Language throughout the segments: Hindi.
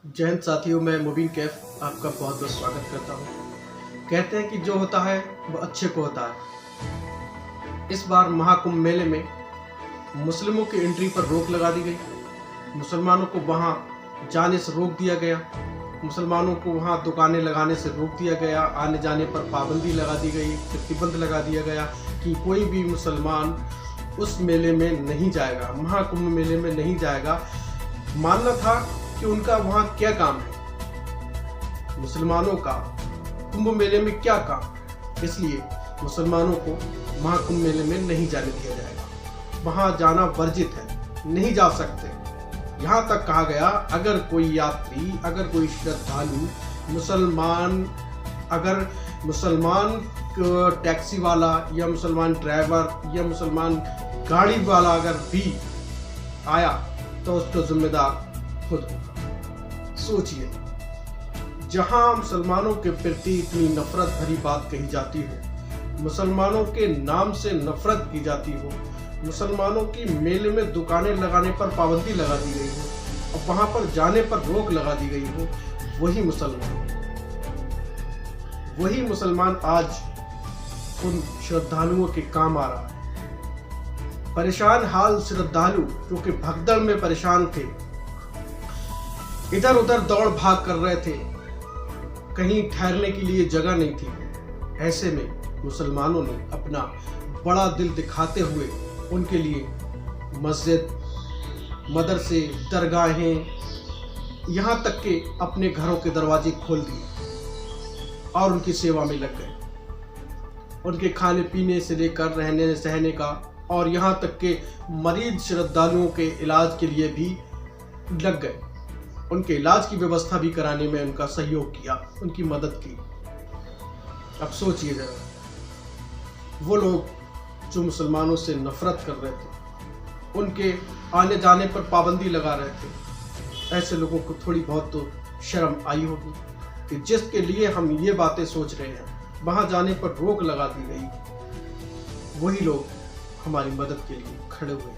जय हिंद साथियों, मैं मुबीन कैफ आपका बहुत बहुत स्वागत करता हूँ। कहते हैं कि जो होता है वो अच्छे को होता है। इस बार महाकुंभ मेले में मुस्लिमों की एंट्री पर रोक लगा दी गई। मुसलमानों को वहाँ जाने से रोक दिया गया। मुसलमानों को वहाँ दुकानें लगाने से रोक दिया गया। आने जाने पर पाबंदी लगा दी गई, प्रतिबंध लगा दिया गया कि कोई भी मुसलमान उस मेले में नहीं जाएगा, महाकुंभ मेले में नहीं जाएगा। मानना था कि उनका वहाँ क्या काम है, मुसलमानों का कुंभ मेले में क्या काम, इसलिए मुसलमानों को महाकुंभ मेले में नहीं जाने दिया जाएगा। वहाँ जाना वर्जित है, नहीं जा सकते। यहाँ तक कहा गया अगर कोई यात्री, अगर कोई श्रद्धालु मुसलमान टैक्सी वाला या मुसलमान ड्राइवर या मुसलमान गाड़ी वाला अगर भी आया तो उसका जिम्मेदार खुद होगा। सोचिए, जहां मुसलमानों के प्रति इतनी नफरत भरी बात कही जाती हो, मुसलमानों के नाम से नफरत की जाती हो, मुसलमानों की मेले में दुकानें लगाने पर पाबंदी लगा दी गई हो और वहां पर जाने पर रोक लगा दी गई हो, वही मुसलमान आज उन श्रद्धालुओं के काम आ रहा है। परेशान हाल श्रद्धालु जो कि भगदड़ में परेशान थे, इधर उधर दौड़ भाग कर रहे थे, कहीं ठहरने के लिए जगह नहीं थी। ऐसे में मुसलमानों ने अपना बड़ा दिल दिखाते हुए उनके लिए मस्जिद, मदरसे, दरगाहें, यहाँ तक के अपने घरों के दरवाजे खोल दिए और उनकी सेवा में लग गए। उनके खाने पीने से लेकर रहने सहने का और यहाँ तक के मरीज श्रद्धालुओं के इलाज के लिए भी लग गए। उनके इलाज की व्यवस्था भी कराने में उनका सहयोग किया, उनकी मदद की। अब सोचिए जरा, वो लोग जो मुसलमानों से नफरत कर रहे थे, उनके आने जाने पर पाबंदी लगा रहे थे, ऐसे लोगों को थोड़ी बहुत तो शर्म आई होगी कि जिसके लिए हम ये बातें सोच रहे हैं, वहां जाने पर रोक लगा दी गई। वही लोग हमारी मदद के लिए खड़े हुए,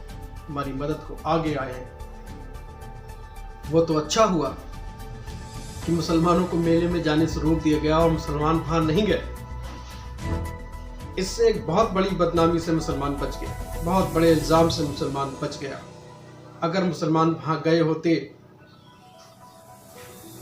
हमारी मदद को आगे आए हैं। वो तो अच्छा हुआ कि मुसलमानों को मेले में जाने से रोक दिया गया और मुसलमान वहां नहीं गए। इससे एक बहुत बड़ी बदनामी से मुसलमान बच गया, बहुत बड़े इल्जाम से मुसलमान बच गया। अगर मुसलमान वहां गए होते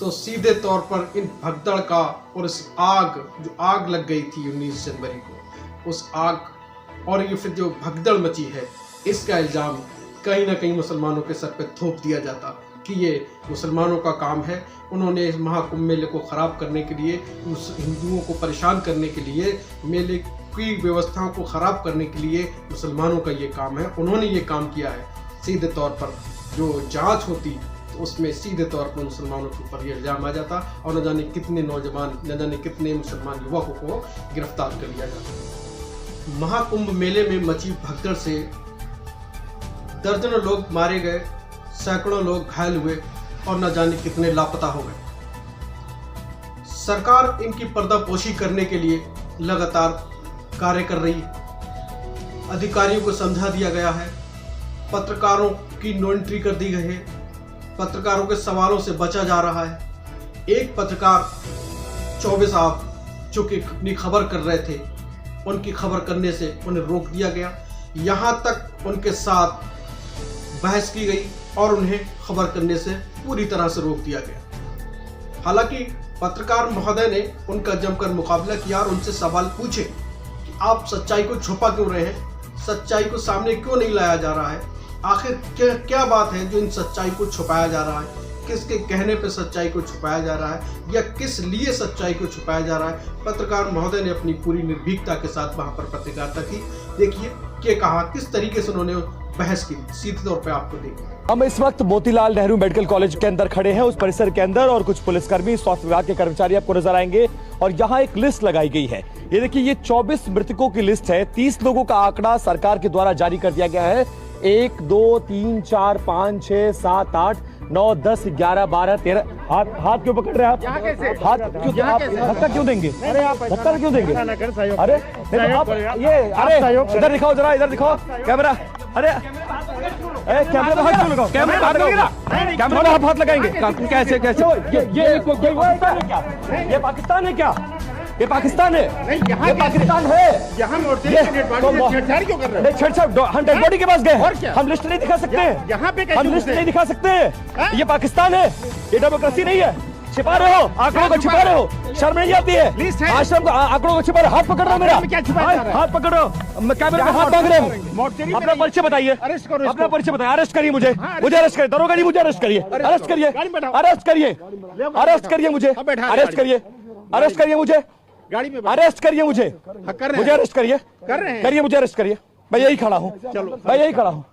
तो सीधे तौर पर इन भगदड़ का और इस जो आग लग गई थी 19 जनवरी को, उस आग और ये फिर जो भगदड़ मची है, इसका इल्जाम कहीं ना कहीं मुसलमानों के सर पे थोप दिया जाता कि ये मुसलमानों का काम है। उन्होंने इस महाकुंभ मेले को ख़राब करने के लिए, हिंदुओं को परेशान करने के लिए, मेले की व्यवस्थाओं को ख़राब करने के लिए मुसलमानों का ये काम है, उन्होंने ये काम किया है। सीधे तौर पर जो जांच होती तो उसमें सीधे तौर पर मुसलमानों के ऊपर ये इल्ज़ाम आ जाता और न जाने कितने नौजवान, न जाने कितने मुसलमान युवकों को गिरफ्तार कर लिया जाता। महाकुंभ मेले में मची भगदड़ से दर्जनों लोग मारे गए, सैकड़ों लोग घायल हुए और न जाने कितने लापता हो गए। सरकार इनकी पर्दापोशी करने के लिए लगातार कार्य कर रही है। अधिकारियों को समझा दिया गया है, पत्रकारों की नो एंट्री कर दी गई है, पत्रकारों के सवालों से बचा जा रहा है। एक पत्रकार चौबे साहब जो कि अपनी खबर कर रहे थे, उनकी खबर करने से उन्हें रोक दिया गया। यहाँ तक उनके साथ बहस की गई और उन्हें खबर करने से पूरी तरह से रोक दिया गया। हालांकि पत्रकार महोदय ने उनका जमकर मुकाबला किया और उनसे सवाल पूछे कि आप सच्चाई को छुपा क्यों रहे हैं, सच्चाई को सामने क्यों नहीं लाया जा रहा है, आखिर क्या बात है जो इन सच्चाई को छुपाया जा रहा है, किसके कहने पे सच्चाई को छुपाया जा रहा है या किस लिए सच्चाई को छुपाया जा रहा है। पत्रकार महोदय ने अपनी पूरी निर्भीकता के साथ वहां पर पत्रकारिता की। देखिए क्या कहा, किस तरीके से उन्होंने बहस की, सीधे तौर पे आपको देखिए। हम इस वक्त मोतीलाल नेहरू मेडिकल कॉलेज के अंदर खड़े हैं, उस परिसर के अंदर, और कुछ पुलिसकर्मी, स्वास्थ्य विभाग के कर्मचारी आपको नजर आएंगे और यहाँ एक लिस्ट लगाई गई है। ये देखिए, ये 24 मृतकों की लिस्ट है। 30 लोगों का आंकड़ा सरकार के द्वारा जारी कर दिया गया है। 1 2 3 4 5 6 7 8 9 10 11 12 13। हाथ क्यों पकड़ रहे हैं आप? हाथ क्यों, आप धक्का क्यों देंगे? धक्का क्यों देंगे? अरे आप ये, अरे इधर दिखाओ जरा, इधर दिखाओ कैमरा। अरे कैमरे में हाथ क्यों लगाओ? कैमरे में हाथ लगाओ? कैमरे में आप हाथ लगाएंगे? कैसे कैसे? ये पाकिस्तान है क्या? ये पाकिस्तान है क्या? ये पाकिस्तान है? ये पाकिस्तान है? यहाँ छेड़छाड़ क्यों कर रहे हैं? छेड़छाड़ हम डेड बॉडी के पास गए, हम लिस्ट नहीं दिखा सकते हैं, यहाँ पे हम लिस्ट नहीं दिखा सकते हैं। ये पाकिस्तान है, ये डेमोक्रेसी नहीं है। छिपा रहे हो, आंकड़ों को छिपा रहे हो, शर्म नहीं आती है? आश्रम को आंकड़ों को छिपा रहे हो, हाथ पकड़ रहे हो मेरा, हाथ पकड़ रहे हो, मैं कैमरे में हाथ मांग रहे हो। अपना परिचय बताइए, अपना परिचय बताइए। अरेस्ट करिए मुझे, मुझे अरेस्ट करिए, दरोगा जी मुझे अरेस्ट करिए, अरेस्ट करिए, अरेस्ट करिए, अरेस्ट करिए मुझे, अरेस्ट करिए, अरेस्ट करिए मुझे, गाड़ी में अरेस्ट करिए मुझे, मुझे अरेस्ट करिए, कर रहे हैं, करिए मुझे अरेस्ट करिए। मैं यही खड़ा हूँ, मैं यही खड़ा हूँ।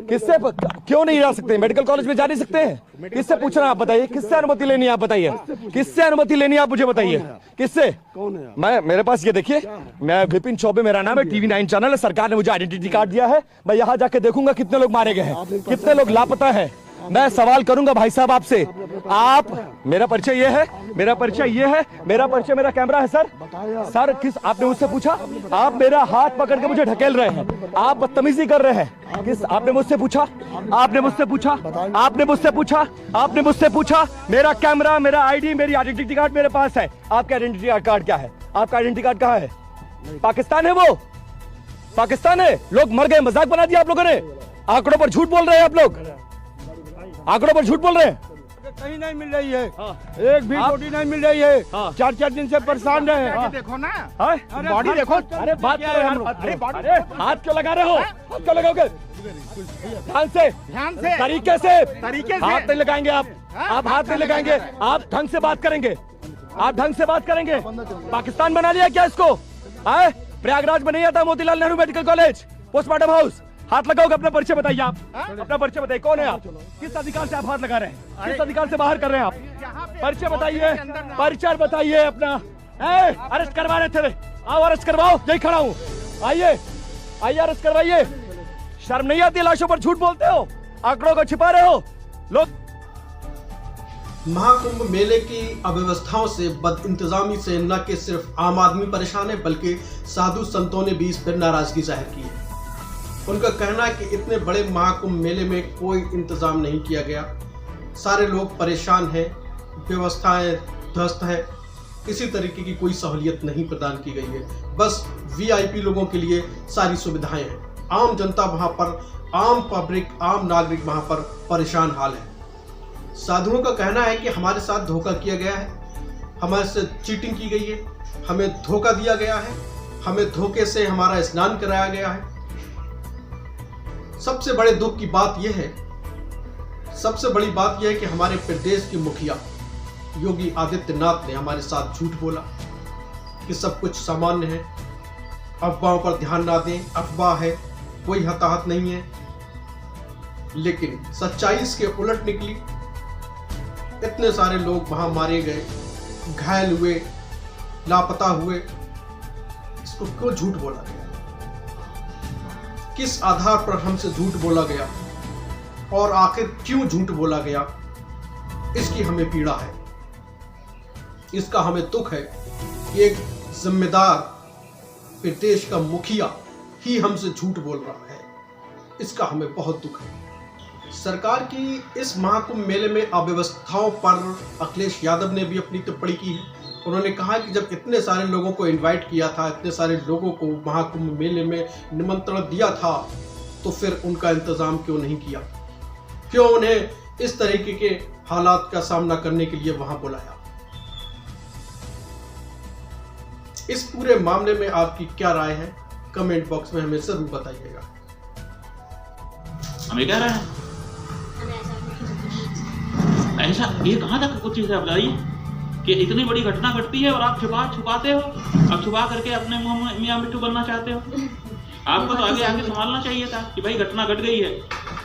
किससे क्यों नहीं जा सकते? मेडिकल कॉलेज में जा नहीं सकते हैं? किससे पूछना आप बताइए? किससे अनुमति लेनी है आप बताइए? किससे अनुमति लेनी है आप मुझे बताइए? किससे? मैं, मेरे पास ये देखिए, मैं विपिन चौबे मेरा नाम है, TV9 चैनल है, सरकार ने मुझे आइडेंटिटी कार्ड दिया है। मैं यहाँ जाके देखूंगा कितने लोग मारे गए हैं, कितने लोग लापता हैं। मैं सवाल करूंगा भाई साहब आपसे। आप, मेरा परिचय ये है, मेरा परिचय ये है, मेरा परिचय, मेरा कैमरा है सर। सर किस, आपने मुझसे पूछा? आप मेरा हाथ पकड़ के मुझे ढकेल रहे हैं, आप बदतमीजी कर रहे हैं। किस, आपने मुझसे पूछा? आपने मुझसे पूछा? आपने मुझसे पूछा? आपने मुझसे पूछा? मेरा कैमरा, मेरा आईडी, मेरी आइडेंटिटी कार्ड मेरे पास है। आपका आइडेंटिटी कार्ड क्या है? आपका आइडेंटिटी कार्ड कहाँ है? पाकिस्तान है वो, पाकिस्तान है। लोग मर गए, मजाक बना दिया आप लोगों ने। आंकड़ों पर झूठ बोल रहे हैं आप लोग, आंकड़ों पर झूठ बोल रहे हैं। कहीं नहीं मिल रही है, एक भी बॉडी नहीं मिल रही है, 4-4 दिन से परेशान रहे। देखो ना, बॉडी देखो। अरे बात कर रहे हैं हम लोग। अरे हाथ क्यों लगा रहे हो? हाथ क्यों लगाओगे? ध्यान से, तरीके से हाथ नहीं लगाएंगे आप हाथ नहीं लगाएंगे। आप ढंग से बात करेंगे, आप ढंग से बात करेंगे। पाकिस्तान बना लिया क्या इसको? प्रयागराज में नहीं आता Motilal Nehru medical college, postmortem house. हाथ लगाओगे? अपना परिचय बताइए आप, अपना परिचय बताइए, कौन है आप? किस अधिकार से आप हाथ लगा रहे हैं? किस अधिकार से बाहर कर रहे हैं आप? परिचय बताइए, परिचय बताइए अपना। अरेस्ट करवा रहे थे, आओ अरेस्ट करवाओ, यही खड़ा हूँ। आइए, आइए अरेस्ट करवाइए। शर्म नहीं आती? लाशों पर झूठ बोलते हो, आंकड़ों को छिपा रहे हो लोग। महाकुंभ मेले की अव्यवस्थाओं से, बदइंतजामी से न कि सिर्फ आम आदमी परेशान है, बल्कि साधु संतों ने भी इस पर नाराजगी जाहिर की है। उनका कहना है कि इतने बड़े महाकुंभ मेले में कोई इंतजाम नहीं किया गया, सारे लोग परेशान हैं, व्यवस्थाएं ध्वस्त हैं, किसी तरीके की कोई सहूलियत नहीं प्रदान की गई है, बस VIP लोगों के लिए सारी सुविधाएं हैं। आम जनता वहां पर, आम पब्लिक, आम नागरिक वहां पर परेशान हाल है। साधुओं का कहना है कि हमारे साथ धोखा किया गया है, हमारे से चीटिंग की गई है, हमें धोखा दिया गया है, हमें धोखे से हमारा स्नान कराया गया है। सबसे बड़े दुख की बात यह है, सबसे बड़ी बात यह है कि हमारे प्रदेश के मुखिया योगी आदित्यनाथ ने हमारे साथ झूठ बोला कि सब कुछ सामान्य है, अफवाहों पर ध्यान ना दें, अफवाह है, कोई हताहत नहीं है। लेकिन सच्चाई इसके उलट निकली। इतने सारे लोग वहां मारे गए, घायल हुए, लापता हुए। इसको क्यों झूठ बोला गया? किस आधार पर हमसे झूठ बोला गया और आखिर क्यों झूठ बोला गया? इसकी हमें पीड़ा है, इसका हमें दुख है कि एक जिम्मेदार प्रदेश का मुखिया ही हमसे झूठ बोल रहा है। इसका हमें बहुत दुख है। सरकार की इस महाकुंभ मेले में अव्यवस्थाओं पर अखिलेश यादव ने भी अपनी टिप्पणी की है। उन्होंने कहा कि जब इतने सारे लोगों को इनवाइट किया था, इतने सारे लोगों को महाकुंभ मेले में निमंत्रण दिया था, तो फिर उनका इंतजाम क्यों नहीं किया? क्यों उन्हें इस तरीके के हालात का सामना करने के लिए वहां बुलाया? इस पूरे मामले में आपकी क्या राय है? कमेंट बॉक्स में हमें जरूर बताइएगा। हमें कह रहे हैं ऐसा, ये कहाँ तक कुछ चीज़ है बताइए कि इतनी बड़ी घटना घटती है और आप छुपाते हो, अब छुपा करके अपने मुंह में मियां मिट्टू बनना चाहते हो। आपको तो आगे संभालना चाहिए था कि भाई घटना घट गई है,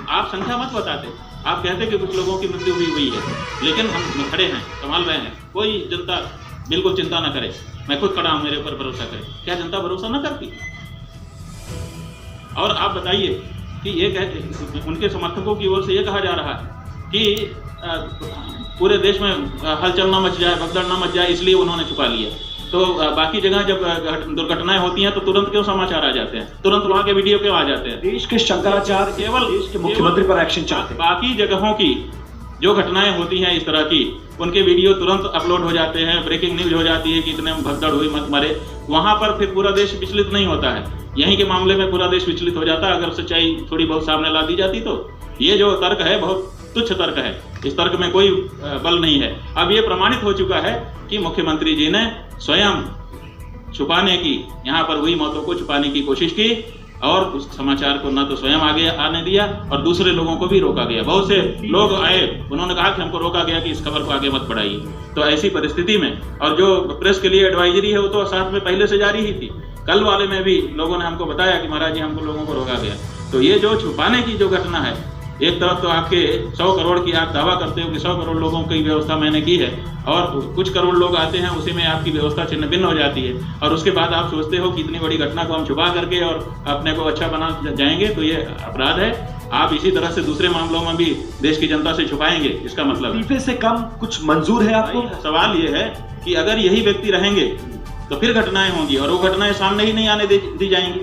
आप संख्या मत बताते। आप कहते कि कुछ लोगों की मृत्यु हुई है, लेकिन हम खड़े हैं, संभाल रहे हैं, कोई जनता बिल्कुल चिंता ना करे। मैं खुद खड़ा हूँ, मेरे ऊपर भरोसा करे। क्या जनता भरोसा ना करती? और आप बताइए कि ये कहते, उनके समर्थकों की ओर से ये कहा जा रहा है कि पूरे देश में हलचल ना मच जाए, भगदड़ ना मच जाए, इसलिए उन्होंने छुपा लिया। तो बाकी जगह जब दुर्घटनाएं होती हैं तो तुरंत क्यों समाचार आ जाते हैं, तुरंत वहां के वीडियो क्यों आ जाते हैं? देश के शंकराचार्य केवल देश के मुख्यमंत्री पर एक्शन चाहते हैं। बाकी जगहों की जो घटनाएं होती हैं इस तरह की, उनके वीडियो तुरंत अपलोड हो जाते हैं, ब्रेकिंग न्यूज हो जाती है कि इतने भगदड़ हुई मत मरे, वहां पर फिर पूरा देश विचलित नहीं होता है। यहीं के मामले में पूरा देश विचलित हो जाता अगर सच्चाई थोड़ी बहुत सामने ला दी जाती। तो ये जो तर्क है बहुत तुच्छ तर्क है, इस तर्क में कोई बल नहीं है। अब ये प्रमाणित हो चुका है कि मुख्यमंत्री जी ने स्वयं छुपाने की, यहाँ पर हुई मौतों को छुपाने की कोशिश की और उस समाचार को न तो स्वयं आगे आने दिया और दूसरे लोगों को भी रोका गया। बहुत से लोग आए, उन्होंने कहा कि हमको रोका गया कि इस खबर को आगे मत बढ़ाइए। तो ऐसी परिस्थिति में, और जो प्रेस के लिए एडवाइजरी है वो तो साथ में पहले से जारी ही थी। कल वाले में भी लोगों ने हमको बताया कि महाराज जी हमको लोगों को रोका गया। तो ये जो छुपाने की जो घटना है, एक तरफ तो आपके 100 करोड़ की आप दावा करते हो कि 100 करोड़ लोगों की व्यवस्था मैंने की है और कुछ करोड़ लोग आते हैं, उसी में आपकी व्यवस्था छिन्न भिन्न हो जाती है और उसके बाद आप सोचते हो कि इतनी बड़ी घटना को हम छुपा करके और अपने को अच्छा बना जाएंगे, तो ये अपराध है। आप इसी तरह से दूसरे मामलों में भी देश की जनता से छुपाएंगे, इसका मतलब इस्तीफे से कम कुछ मंजूर है आपको? सवाल ये है कि अगर यही व्यक्ति रहेंगे तो फिर घटनाएं होंगी और वो घटनाएं सामने ही नहीं आने दी जाएंगी।